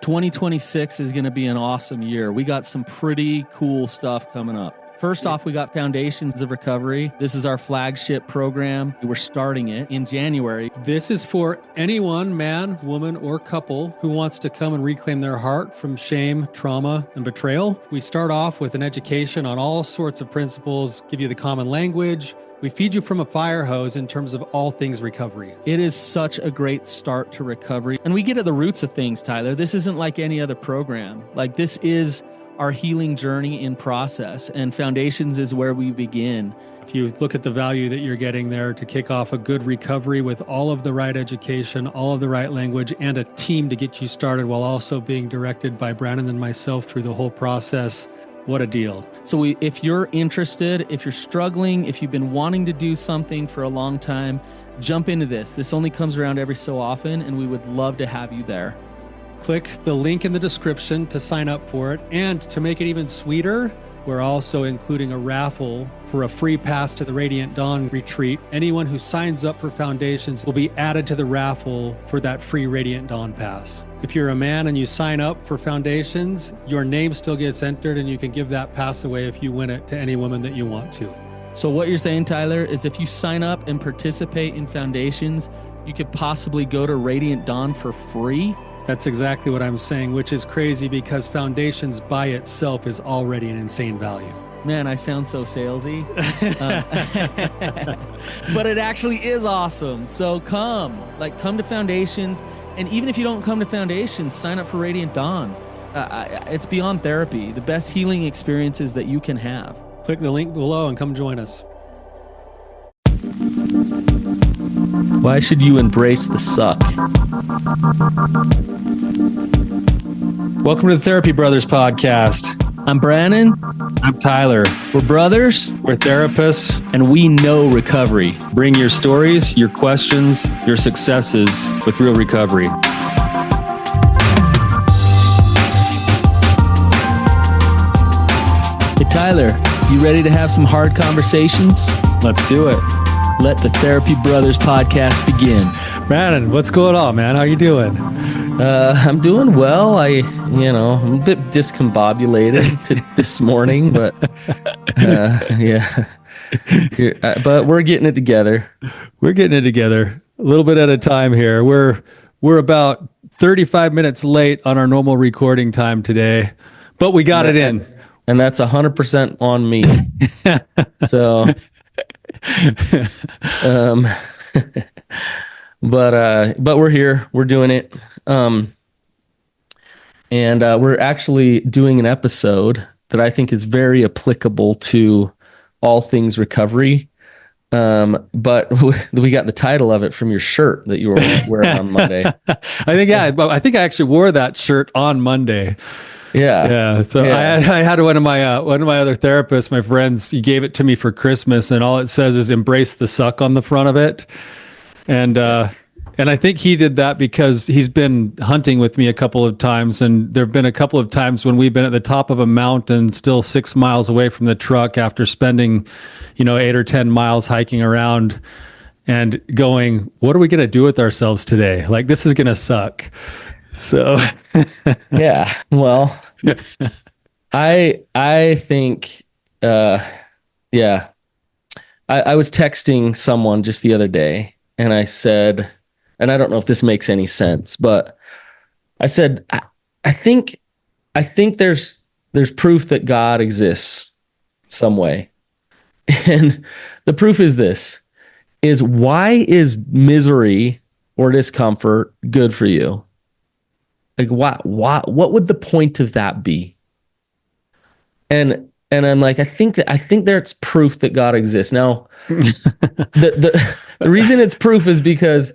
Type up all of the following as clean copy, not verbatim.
2026 is going to be an awesome year. We got some pretty cool stuff coming up. First off, we got Foundations of Recovery. This is our flagship program. We're starting it in January. This is for anyone, man, woman, or couple who wants to come and reclaim their heart from shame, trauma, and betrayal. We start off with an education on all sorts of principles, give you the common language. We feed you from a fire hose in terms of all things recovery. It is such a great start to recovery. And we get at the roots of things, Tyler. This isn't like any other program. Like, this is our healing journey in process, and Foundations is where we begin. If you look at the value that you're getting there to kick off a good recovery with all of the right education, all of the right language, and a team to get you started while also being directed by Brannon and myself through the whole process, what a deal. So if you're interested, if you're struggling, if you've been wanting to do something for a long time, jump into this. This only comes around every so often, and we would love to have you there. Click the link in the description to sign up for it. And to make it even sweeter, we're also including a raffle for a free pass to the Radiant Dawn retreat. Anyone who signs up for Foundations will be added to the raffle for that free Radiant Dawn pass. If you're a man and you sign up for Foundations, your name still gets entered, and you can give that pass away if you win it to any woman that you want to. So what you're saying, Tyler, is if you sign up and participate in Foundations, you could possibly go to Radiant Dawn for free? That's exactly what I'm saying, which is crazy because Foundations by itself is already an insane value. Man, I sound so salesy. But it actually is awesome. So come to Foundations. And even if you don't come to Foundations, sign up for Radiant Dawn. It's beyond therapy, the best healing experiences that you can have. Click the link below and come join us. Why should you embrace the suck? Welcome to the Therapy Brothers podcast. I'm Brannon. I'm Tyler. We're brothers. We're therapists. And we know recovery. Bring your stories, your questions, your successes with real recovery. Hey, Tyler, you ready to have some hard conversations? Let's do it. Let the Therapy Brothers podcast begin. Brannon, what's going on, man? How you doing? I'm doing well. I'm a bit discombobulated this morning, but yeah. But we're getting it together. We're getting it together a little bit at a time here. We're about 35 minutes late on our normal recording time today, but we got it in. And that's 100% on me. So, but we're here, we're doing it. And we're actually doing an episode that I think is very applicable to all things recovery. But we got the title of it from your shirt that you were wearing on Monday. I think I actually wore that shirt on Monday. Yeah. So yeah. I had one of my other therapists, my friends. He gave it to me for Christmas, and all it says is "embrace the suck" on the front of it. And I think he did that because he's been hunting with me a couple of times, and there've been a couple of times when we've been at the top of a mountain, still 6 miles away from the truck after spending, 8 or 10 miles hiking around, and going, "What are we gonna do with ourselves today? Like, this is gonna suck." So, yeah. Well, I think, yeah. I was texting someone just the other day, and I said, and I don't know if this makes any sense, but I said, I think there's proof that God exists some way. And the proof is this, is why is misery or discomfort good for you? Like, what would the point of that be? And I'm like, I think there's proof that God exists. Now, the reason it's proof is because,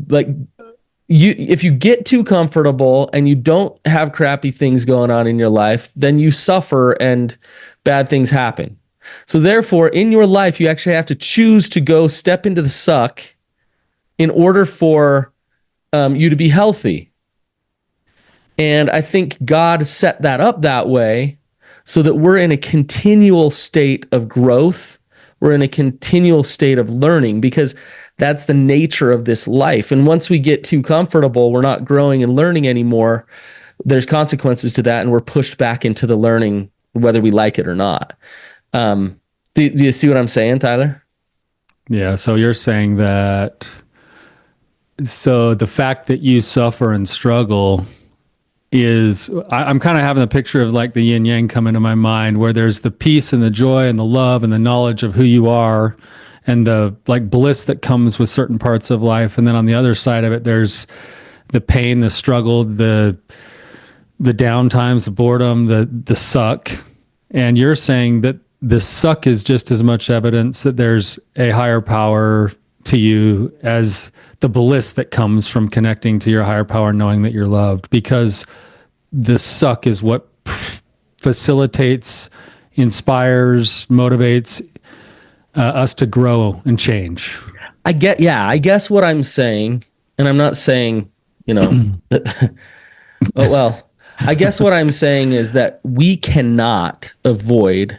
like, if you get too comfortable and you don't have crappy things going on in your life, then you suffer and bad things happen. So therefore, in your life, you actually have to choose to go step into the suck in order for you to be healthy. And I think God set that up that way so that we're in a continual state of growth. We're in a continual state of learning, because That's the nature of this life. And once we get too comfortable, we're not growing and learning anymore. There's consequences to that, and we're pushed back into the learning, whether we like it or not. Do you see what I'm saying, Tyler? Yeah. So you're saying that, so the fact that you suffer and struggle is, I'm kind of having a picture of like the yin yang come into my mind, where there's the peace and the joy and the love and the knowledge of who you are and the like bliss that comes with certain parts of life. And then on the other side of it, there's the pain, the struggle, the downtimes, the boredom, the suck. And you're saying that the suck is just as much evidence that there's a higher power to you as the bliss that comes from connecting to your higher power, knowing that you're loved, because the suck is what facilitates, inspires, motivates us to grow and change. I guess what I'm saying, and I'm not saying, oh, well, I guess what I'm saying is that we cannot avoid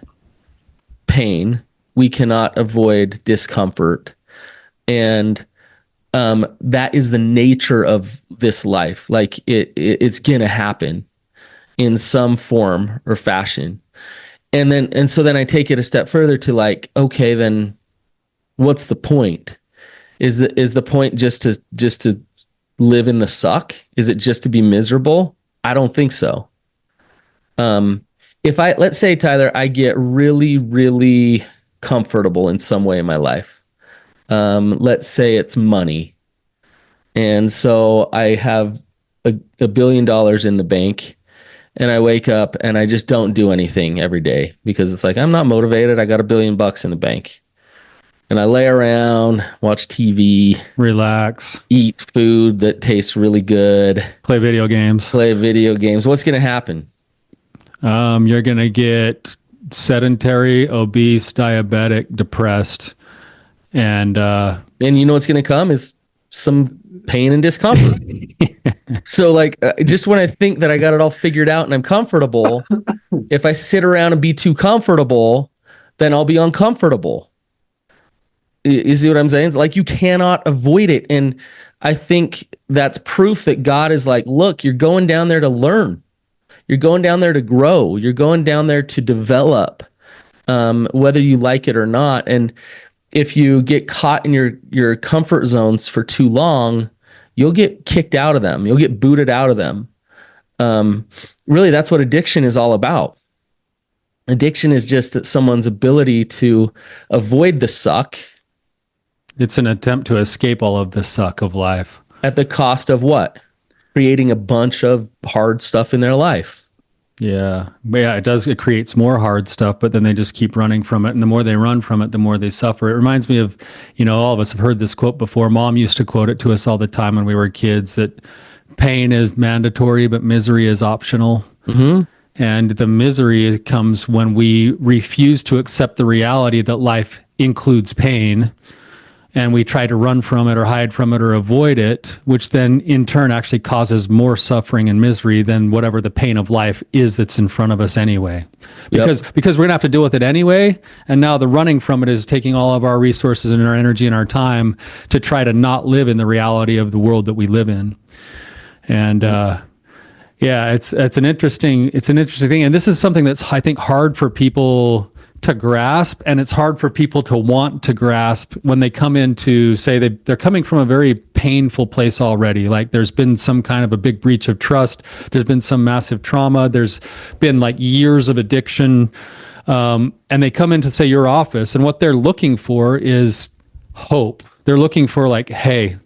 pain. We cannot avoid discomfort. And that is the nature of this life. Like it's going to happen in some form or fashion. And so then I take it a step further to like, okay, then what's the point? Is the point just to live in the suck? Is it just to be miserable? I don't think so. Let's say, Tyler, I get really, really comfortable in some way in my life. Let's say it's money. And so I have $1 billion in the bank, and I wake up and I just don't do anything every day because it's like, I'm not motivated. I got $1 billion in the bank. And I lay around, watch TV, relax, eat food that tastes really good, play video games. What's going to happen? You're going to get sedentary, obese, diabetic, depressed, and you know what's going to come is some pain and discomfort. So like, just when I think that I got it all figured out and I'm comfortable, if I sit around and be too comfortable, then I'll be uncomfortable. You see what I'm saying? It's like you cannot avoid it. And I think that's proof that God is like, look, you're going down there to learn. You're going down there to grow. You're going down there to develop, whether you like it or not. And if you get caught in your comfort zones for too long, you'll get kicked out of them. You'll get booted out of them. Really, that's what addiction is all about. Addiction is just someone's ability to avoid the suck. It's an attempt to escape all of the suck of life. At the cost of what? Creating a bunch of hard stuff in their life. Yeah. But yeah, it does. It creates more hard stuff, but then they just keep running from it. And the more they run from it, the more they suffer. It reminds me of, all of us have heard this quote before. Mom used to quote it to us all the time when we were kids, that pain is mandatory, but misery is optional. Mm-hmm. And the misery comes when we refuse to accept the reality that life includes pain, and we try to run from it or hide from it or avoid it, which then in turn actually causes more suffering and misery than whatever the pain of life is that's in front of us anyway. Because we're going to have to deal with it anyway. And now the running from it is taking all of our resources and our energy and our time to try to not live in the reality of the world that we live in. And yeah, it's an interesting thing. And this is something that's, I think, hard for people to grasp, and it's hard for people to want to grasp when they come into, say, they're coming from a very painful place already. Like there's been some kind of a big breach of trust. There's been some massive trauma. There's been like years of addiction. And they come into, say, your office, and what they're looking for is hope. They're looking for like, hey,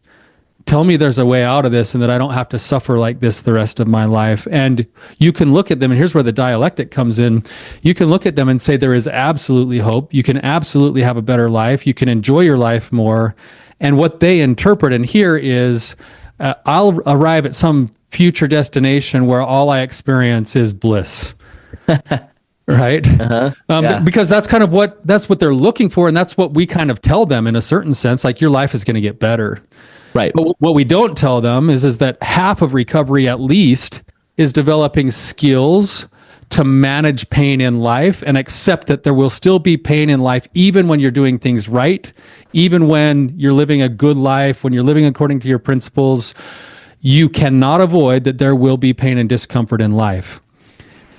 tell me there's a way out of this and that I don't have to suffer like this the rest of my life. And you can look at them, and here's where the dialectic comes in. You can look at them and say there is absolutely hope. You can absolutely have a better life. You can enjoy your life more. And what they interpret and hear is, I'll arrive at some future destination where all I experience is bliss. Right? Yeah. Because that's kind of what they're looking for. And that's what we kind of tell them in a certain sense, like your life is going to get better. Right. But what we don't tell them is that half of recovery at least is developing skills to manage pain in life and accept that there will still be pain in life, even when you're doing things right, even when you're living a good life, when you're living according to your principles, you cannot avoid that there will be pain and discomfort in life.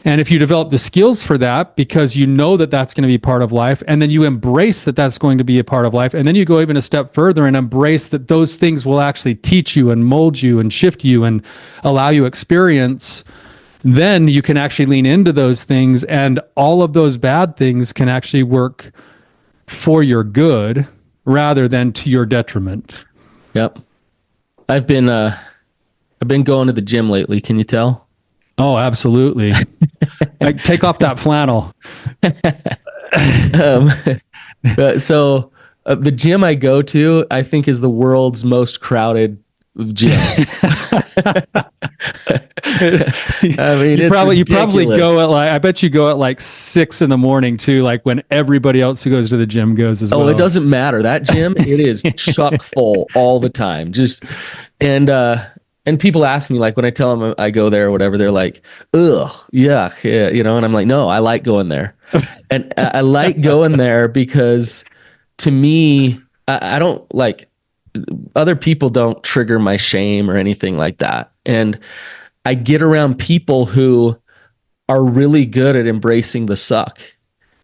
And if you develop the skills for that, because you know that that's going to be part of life, and then you embrace that that's going to be a part of life, and then you go even a step further and embrace that those things will actually teach you and mold you and shift you and allow you experience, then you can actually lean into those things, and all of those bad things can actually work for your good rather than to your detriment. Yep. I've been going to the gym lately. Can you tell? Oh, absolutely. Like, take off that flannel. Um, the gym I go to, I think, is the world's most crowded gym. I mean, you probably ridiculous. go at like, I bet you go at like 6 a.m. too, like when everybody else who goes to the gym goes as well. Oh, it doesn't matter. That gym, it is chock full all the time. And people ask me, like, when I tell them I go there or whatever, they're like, ugh, yuck, yeah, and I'm like, no, I like going there. And I like going there because, to me, I don't like, other people don't trigger my shame or anything like that. And I get around people who are really good at embracing the suck,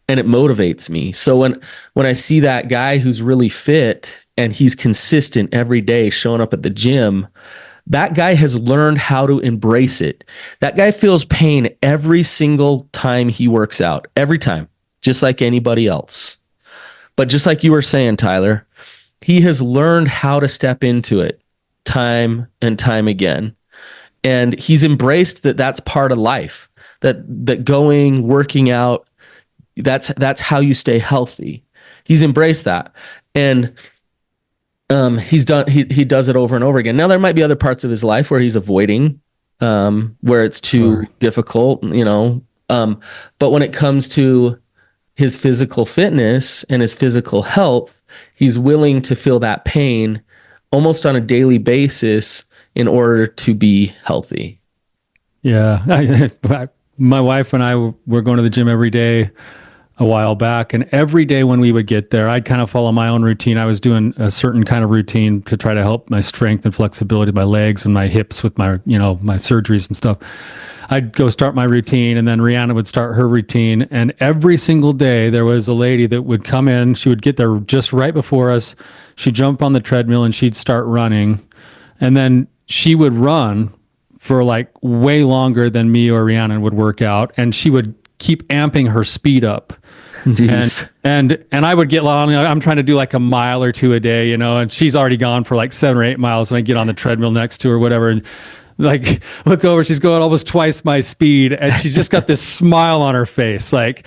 and it motivates me. So when I see that guy who's really fit and he's consistent every day showing up at the gym, that guy has learned how to embrace it. That guy feels pain every single time he works out, every time, just like anybody else. But just like you were saying, Tyler, he has learned how to step into it time and time again. And he's embraced that that's part of life, that going, working out, that's how you stay healthy. He's embraced that. And he does it over and over again. Now, there might be other parts of his life where he's avoiding, where it's too difficult, but when it comes to his physical fitness and his physical health, he's willing to feel that pain almost on a daily basis in order to be healthy. Yeah. My wife and I were going to the gym every day a while back, and every day when we would get there, I'd kind of follow my own routine. I was doing a certain kind of routine to try to help my strength and flexibility of my legs and my hips with my surgeries and stuff. I'd go start my routine, and then Rihanna would start her routine. And every single day there was a lady that would come in. She would get there just right before us. She'd jump on the treadmill and she'd start running. And then she would run for like way longer than me or Rihanna would work out. And she would keep amping her speed up. Jeez. And I would get long. I'm trying to do like a mile or two a day, and she's already gone for like 7 or 8 miles when I get on the treadmill next to her, whatever. And like, look over, she's going almost twice my speed, and she's just got this smile on her face, and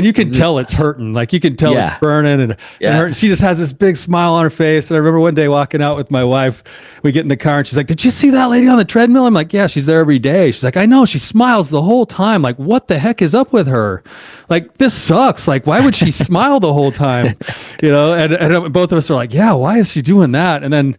you can tell it's hurting, like you can tell it's burning and hurting. She just has this big smile on her face. And I remember one day walking out with my wife, we get in the car and she's like, "Did you see that lady on the treadmill?" I'm like, "Yeah, she's there every day." She's like, "I know, she smiles the whole time. Like, what the heck is up with her? Like, this sucks. Like, why would she smile the whole time?" And both of us are like, "Yeah, why is she doing that?" And then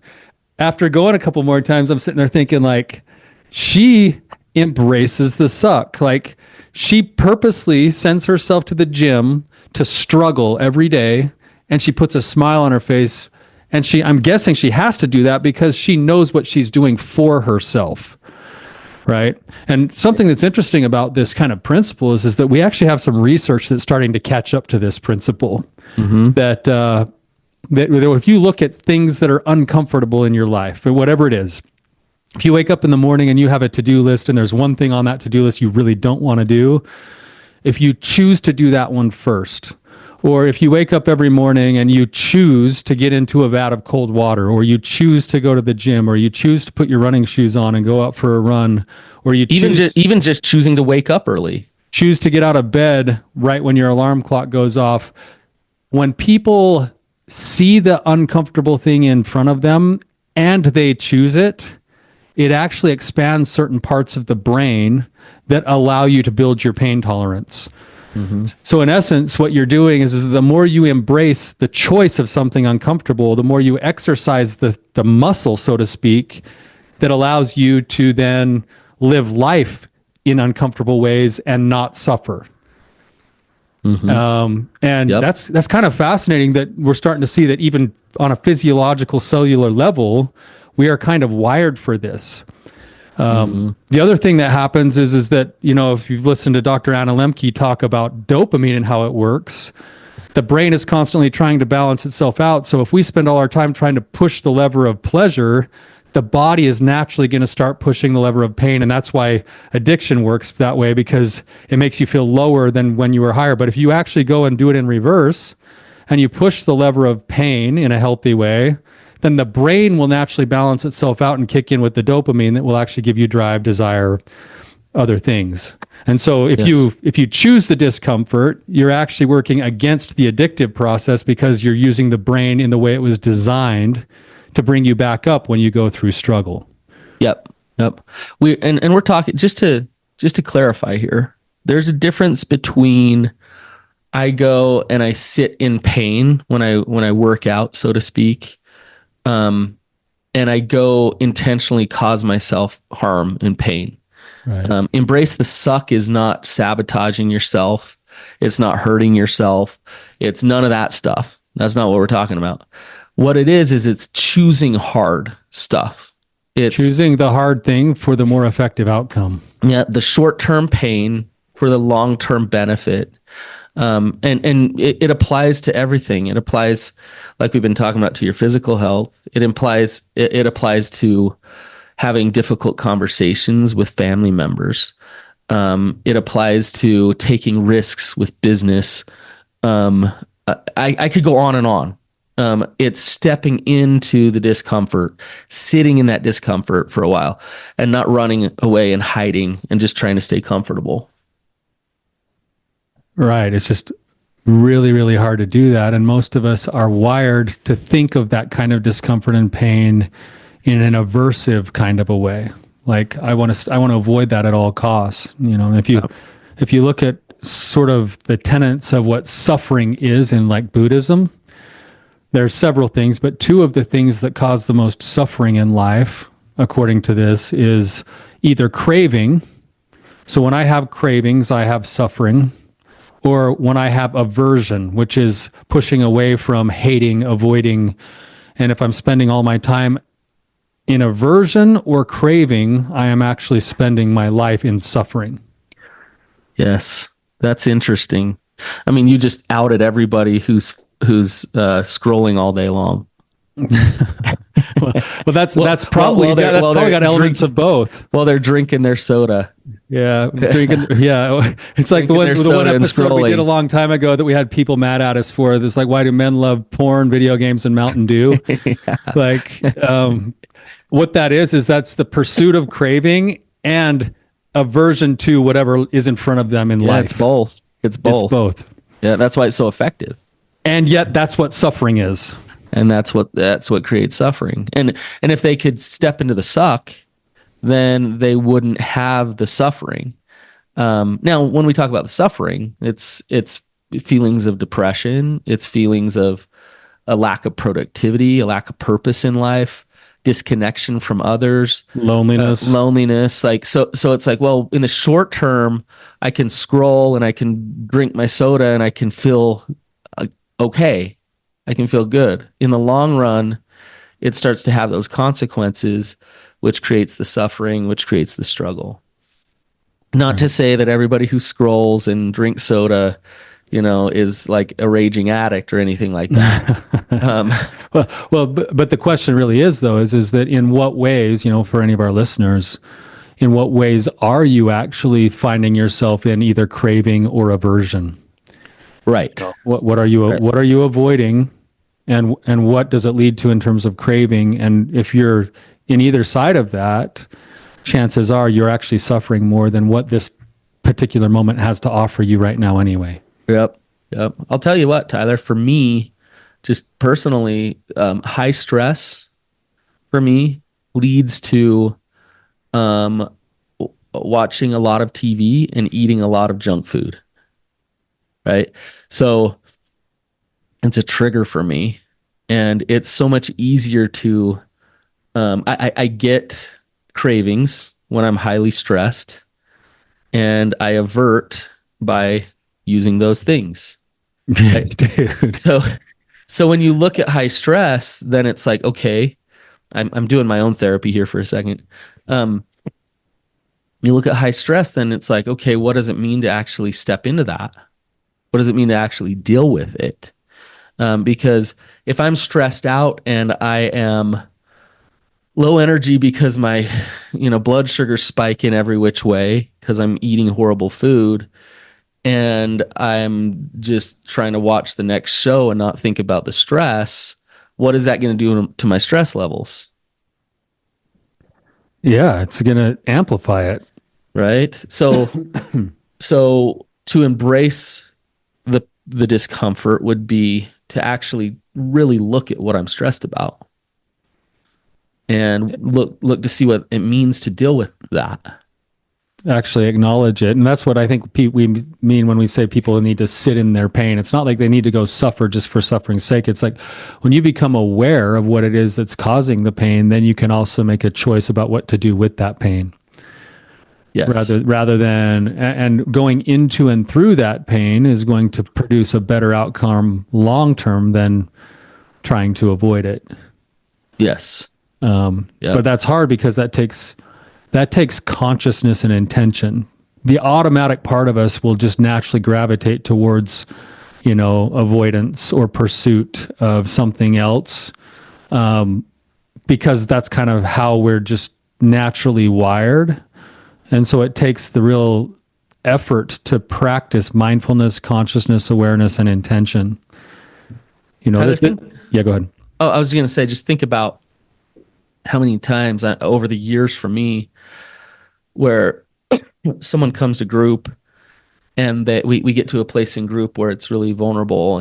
after going a couple more times, I'm sitting there thinking, like, she embraces the suck. Like, she purposely sends herself to the gym to struggle every day, and she puts a smile on her face. And I'm guessing she has to do that because she knows what she's doing for herself. Right. And something that's interesting about this kind of principle is that we actually have some research that's starting to catch up to this principle. Mm-hmm. That if you look at things that are uncomfortable in your life, or whatever it is, if you wake up in the morning and you have a to-do list and there's one thing on that to-do list you really don't want to do, if you choose to do that one first, or if you wake up every morning and you choose to get into a vat of cold water, or you choose to go to the gym, or you choose to put your running shoes on and go out for a run, or you even just choosing to wake up early, choose to get out of bed right when your alarm clock goes off. When people see the uncomfortable thing in front of them and they choose it, it actually expands certain parts of the brain that allow you to build your pain tolerance. Mm-hmm. So in essence, what you're doing is the more you embrace the choice of something uncomfortable, the more you exercise the muscle, so to speak, that allows you to then live life in uncomfortable ways and not suffer. Hmm. And Yep. that's kind of fascinating that we're starting to see that even on a physiological cellular level, we are kind of wired for this. Hmm. The other thing that happens is that, if you've listened to Dr. Anna Lemke talk about dopamine and how it works, the brain is constantly trying to balance itself out. So if we spend all our time trying to push the lever of pleasure, the body is naturally going to start pushing the lever of pain. And that's why addiction works that way, because it makes you feel lower than when you were higher. But if you actually go and do it in reverse and you push the lever of pain in a healthy way, then the brain will naturally balance itself out and kick in with the dopamine that will actually give you drive, desire, other things. And so Yes. if you choose the discomfort, you're actually working against the addictive process because you're using the brain in the way it was designed to bring you back up when you go through struggle. Yep. Yep. And we're talking just to clarify here. There's a difference between I go and I sit in pain when I work out, so to speak, um, and I go intentionally cause myself harm and pain. Right. Embrace the suck is not sabotaging yourself. It's not hurting yourself. It's none of that stuff. That's not what we're talking about. What it is it's choosing hard stuff. It's Choosing the hard thing for the more effective outcome. yeah, the short term pain for the long term benefit. And it applies to everything. It applies, like we've been talking about, to your physical health. It applies to having difficult conversations with family members. It applies to taking risks with business. Um, I could go on and on. It's stepping into the discomfort, sitting in that discomfort for a while, and not running away and hiding and just trying to stay comfortable. Right. It's just really, really hard to do that. And most of us are wired to think of that kind of discomfort and pain in an aversive kind of a way. Like I want to avoid that at all costs. If you look at sort of the tenets of what suffering is in like Buddhism, there's several things, but two of the things that cause the most suffering in life, according to this, is either craving. So when I have cravings, I have suffering, or when I have aversion, which is pushing away from, hating, avoiding. And if I'm spending all my time in aversion or craving, I am actually spending my life in suffering. Yes, that's interesting. I mean, you just outed everybody who's scrolling all day long. well, that's probably Well, probably they're got elements of both. while they're drinking their soda, Yeah, drinking. Yeah, it's like drinking their the one soda and episode we did a scrolling. long time ago that we had people mad at us for. There's like, why do men love porn, video games, and Mountain Dew? Like, what that is that's the pursuit of craving and aversion to whatever is in front of them in Yeah, it's life. both. It's It's both. both, Yeah, that's why it's so effective. and yet that's what suffering is. And that's what creates suffering. And if they could step into the suck, then they wouldn't have the suffering. Now, when we talk about the suffering, it's feelings of depression, it's feelings of a lack of productivity, a lack of purpose in life, disconnection from others, Loneliness. loneliness. Like so, it's like, well, in the short term, I can scroll and I can drink my soda and I can feel okay. I can feel good. In the long run, it starts to have those consequences, which creates the suffering, which creates the struggle. Not to Right. say that everybody who scrolls and drinks soda, is like a raging addict or anything like that. Um, But the question really is though is that in what ways, for any of our listeners, in what ways are you actually finding yourself in either craving or aversion? right. Right. What are you avoiding, and what does it lead to in terms of craving? And if you're in either side of that, chances are you're actually suffering more than what this particular moment has to offer you right now anyway. Yep. Yep. I'll tell you what, Tyler, for me, just personally, high stress for me leads to um, watching a lot of TV and eating a lot of junk food. Right. So it's a trigger for me. And it's so much easier to, I get cravings when I'm highly stressed and I avert by using those things. Right? Dude. So, so when you look at high stress, then it's like, okay, I'm doing my own therapy here for a second. Um, you look at high stress, then it's like, okay, what does it mean to actually step into that? What does it mean to actually deal with it? Because if I'm stressed out and I am low energy because my, blood sugar spike in every which way because I'm eating horrible food, and I'm just trying to watch the next show and not think about the stress, what is that going to do to my stress levels? Yeah, it's going to amplify it. Right? So to embrace the discomfort would be to actually really look at what I'm stressed about and look to see what it means to deal with that. Actually acknowledge it. And that's what I think we mean when we say people need to sit in their pain. It's not like they need to go suffer just for suffering's sake. It's like when you become aware of what it is that's causing the pain, then you can also make a choice about what to do with that pain. Yes. Rather than, and going into and through that pain is going to produce a better outcome long term than trying to avoid it. Yes. But that's hard because that takes consciousness and intention. The automatic part of us will just naturally gravitate towards, avoidance or pursuit of something else, because that's kind of how we're just naturally wired. And so it takes the real effort to practice mindfulness, consciousness, awareness, and intention. Tyler, Yeah, go ahead. Oh, I was going to say, just think about how many times over the years for me where someone comes to group and we get to a place in group where it's really vulnerable,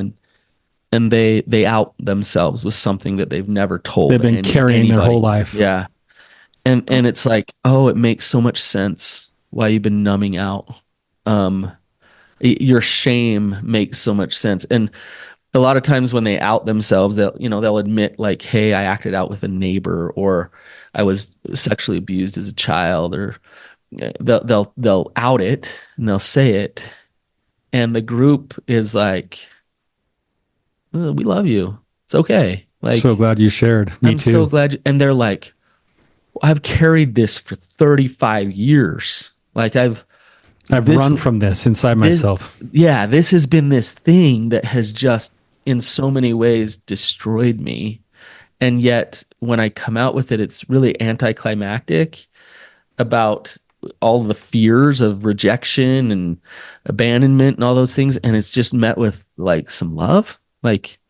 and they out themselves with something that they've never told. They've been carrying anybody. Their whole life. Yeah. And it's like, oh, it makes so much sense why you've been numbing out. Your shame makes so much sense. And a lot of times when they out themselves, they'll admit like, hey, I acted out with a neighbor, or I was sexually abused as a child, or they'll out it and they'll say it, and the group is like, we love you, it's okay. Like, so glad you shared. Me I'm too. so glad. And they're like, I've carried this for 35 years. Like I've run from this inside myself. Yeah, this has been this thing that has just in so many ways destroyed me. And yet when I come out with it, it's really anticlimactic about all the fears of rejection and abandonment and all those things. And it's just met with like some love. Like,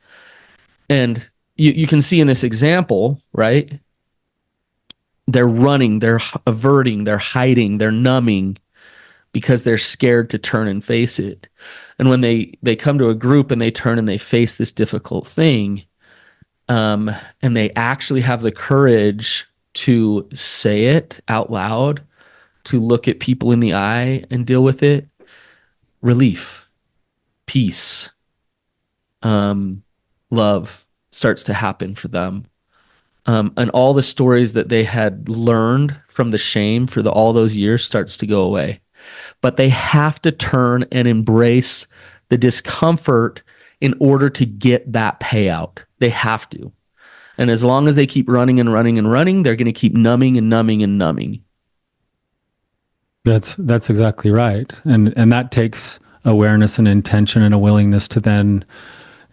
and you can see in this example, right? They're running, they're averting, they're hiding, they're numbing because they're scared to turn and face it. And when they come to a group and they turn and they face this difficult thing, and they actually have the courage to say it out loud, to look at people in the eye and deal with it, relief, peace, love starts to happen for them. And all the stories that they had learned from the shame for all those years starts to go away. But they have to turn and embrace the discomfort in order to get that payout. They have to. And as long as they keep running and running and running, they're going to keep numbing and numbing and numbing. That's exactly right. And that takes awareness and intention and a willingness to then,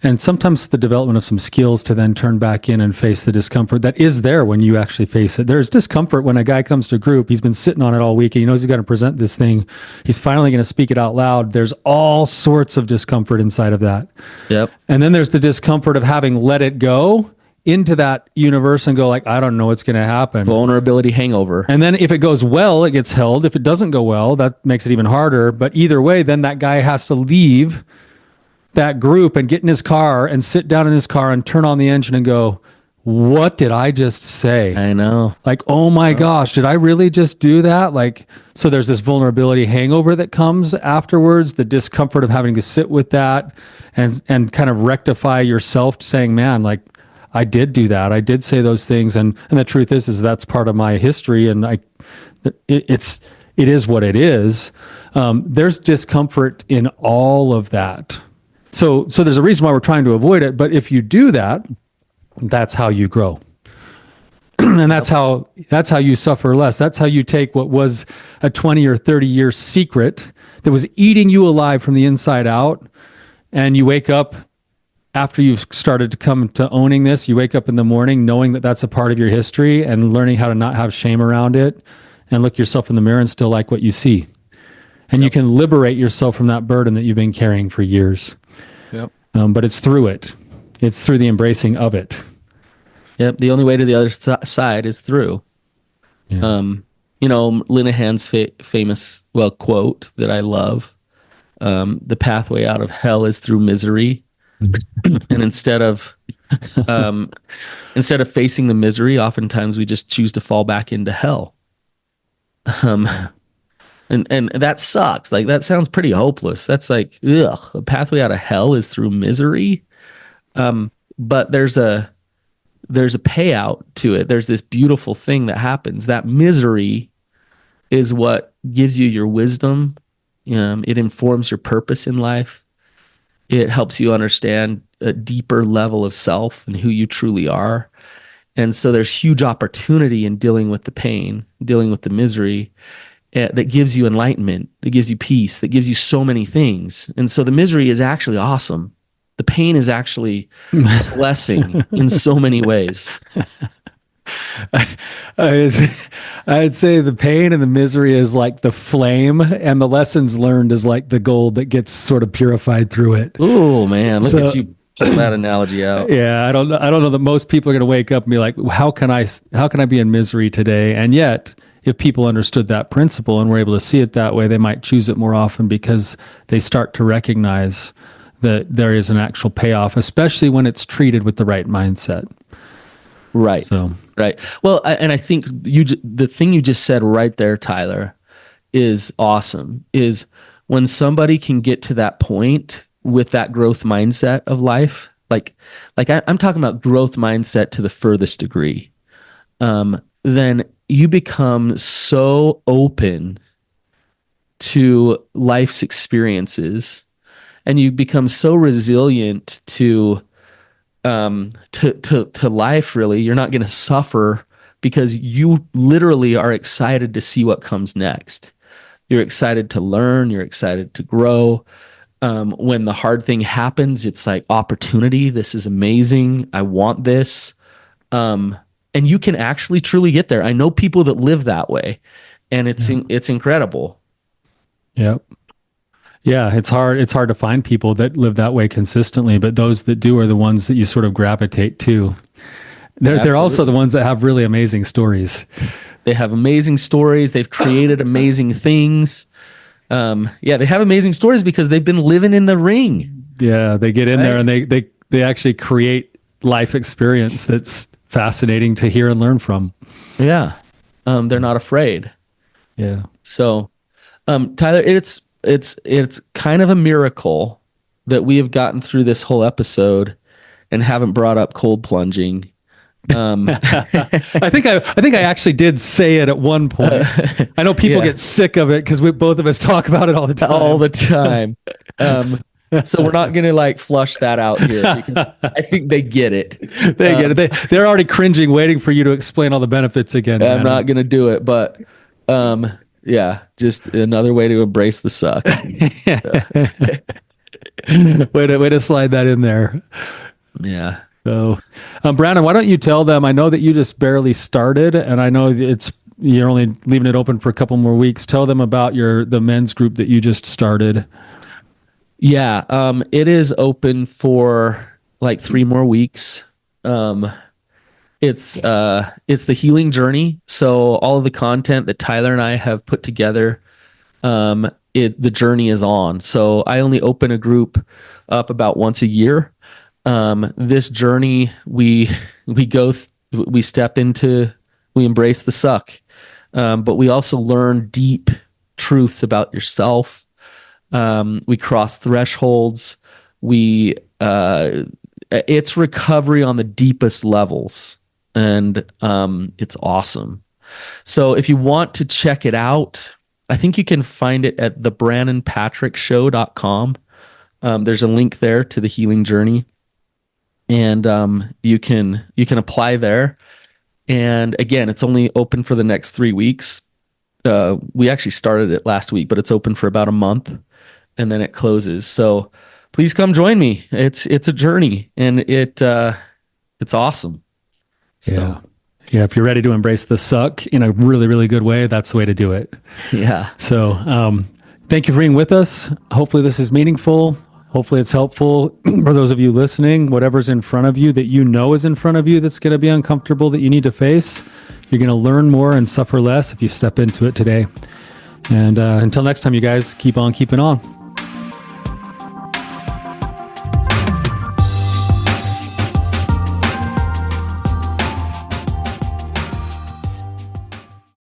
and sometimes the development of some skills to then turn back in and face the discomfort that is there when you actually face it. There's discomfort when a guy comes to a group, he's been sitting on it all week, and he knows he's got to present this thing. He's finally going to speak it out loud. There's all sorts of discomfort inside of that. Yep. And then there's the discomfort of having let it go into that universe and go like, I don't know what's going to happen. Vulnerability hangover. And then if it goes well, it gets held. If it doesn't go well, that makes it even harder. But either way, then that guy has to leave that group and get in his car and sit down in his car and turn on the engine and go, what did I just say? I know. Like, oh my gosh, did I really just do that? Like, so there's this vulnerability hangover that comes afterwards, the discomfort of having to sit with that and kind of rectify yourself, saying, man, like, I did do that. I did say those things. And the truth is that's part of my history. And it's it is what it is. There's discomfort in all of that. So there's a reason why we're trying to avoid it. But if you do that, that's how you grow. And that's how you suffer less. That's how you take what was a 20 or 30-year secret that was eating you alive from the inside out, and you wake up after you've started to come to owning this. You wake up in the morning knowing that that's a part of your history and learning how to not have shame around it, and look yourself in the mirror and still like what you see. And you can liberate yourself from that burden that you've been carrying for years. Yep. But it's through it. It's through the embracing of it. Yep. The only way to the other side is through. Yeah. Linehan's famous, quote that I love, the pathway out of hell is through misery. And instead of facing the misery, oftentimes we just choose to fall back into hell. And that sucks. Like, that sounds pretty hopeless. That's like, ugh, the pathway out of hell is through misery. But there's a payout to it. There's this beautiful thing that happens. That misery is what gives you your wisdom. It informs your purpose in life. It helps you understand a deeper level of self and who you truly are. And so there's huge opportunity in dealing with the pain, dealing with the misery, that gives you enlightenment, that gives you peace, that gives you so many things. And so the misery is actually awesome. The pain is actually a blessing in so many ways. I'd say the pain and the misery is like the flame, and the lessons learned is like the gold that gets sort of purified through it. Oh man, look at you pulling that analogy out. Yeah, I don't know that most people are going to wake up and be like, how can I be in misery today? And yet, if people understood that principle and were able to see it that way, they might choose it more often because they start to recognize that there is an actual payoff, especially when it's treated with the right mindset. Right. So, right. Well, I think the thing you just said right there, Tyler, is awesome. Is when somebody can get to that point with that growth mindset of life, like I'm talking about growth mindset to the furthest degree, then you become so open to life's experiences, and you become so resilient to life. Really, you're not going to suffer because you literally are excited to see what comes next. You're excited to learn. You're excited to grow. When the hard thing happens, it's like opportunity. This is amazing. I want this. And you can actually truly get there. I know people that live that way, and it's incredible. Yep. Yeah, it's hard. It's hard to find people that live that way consistently, but those that do are the ones that you sort of gravitate to. They're also the ones that have really amazing stories. They have amazing stories. They've created amazing things. They have amazing stories because they've been living in the ring. Yeah, they get in there and they actually create life experience that's fascinating to hear and learn from. Yeah, they're not afraid. Yeah. So, Tyler, it's kind of a miracle that we have gotten through this whole episode and haven't brought up cold plunging. I think I actually did say it at one point. I know people get sick of it because both of us talk about it all the time. All the time. So we're not going to flush that out here. I think they get it. They get it. They're already cringing, waiting for you to explain all the benefits again. I'm not going to do it, but just another way to embrace the suck. Way to slide that in there. Yeah. So, Brannon, why don't you tell them? I know that you just barely started, and I know you're only leaving it open for a couple more weeks. Tell them about the men's group that you just started. Yeah, it is open for 3 more weeks. It's the healing journey. So all of the content that Tyler and I have put together, the journey is on. So I only open a group up about once a year. This journey, we step into, we embrace the suck, but we also learn deep truths about yourself. We cross thresholds. It's recovery on the deepest levels, and it's awesome. So if you want to check it out, I think you can find it at thebrannonpatrickshow.com. There's a link there to the healing journey, and you can apply there. And again, it's only open for the next 3 weeks. We actually started it last week, but it's open for about a month, and then it closes. So please come join me. It's a journey, and it's awesome. So, Yeah. Yeah. If you're ready to embrace the suck in a really, really good way, that's the way to do it. yeah. So, thank you for being with us. Hopefully this is meaningful. Hopefully it's helpful for those of you listening. Whatever's in front of you that you know is in front of you that's going to be uncomfortable, that you need to face, you're going to learn more and suffer less if you step into it today. And until next time, you guys, keep on keeping on.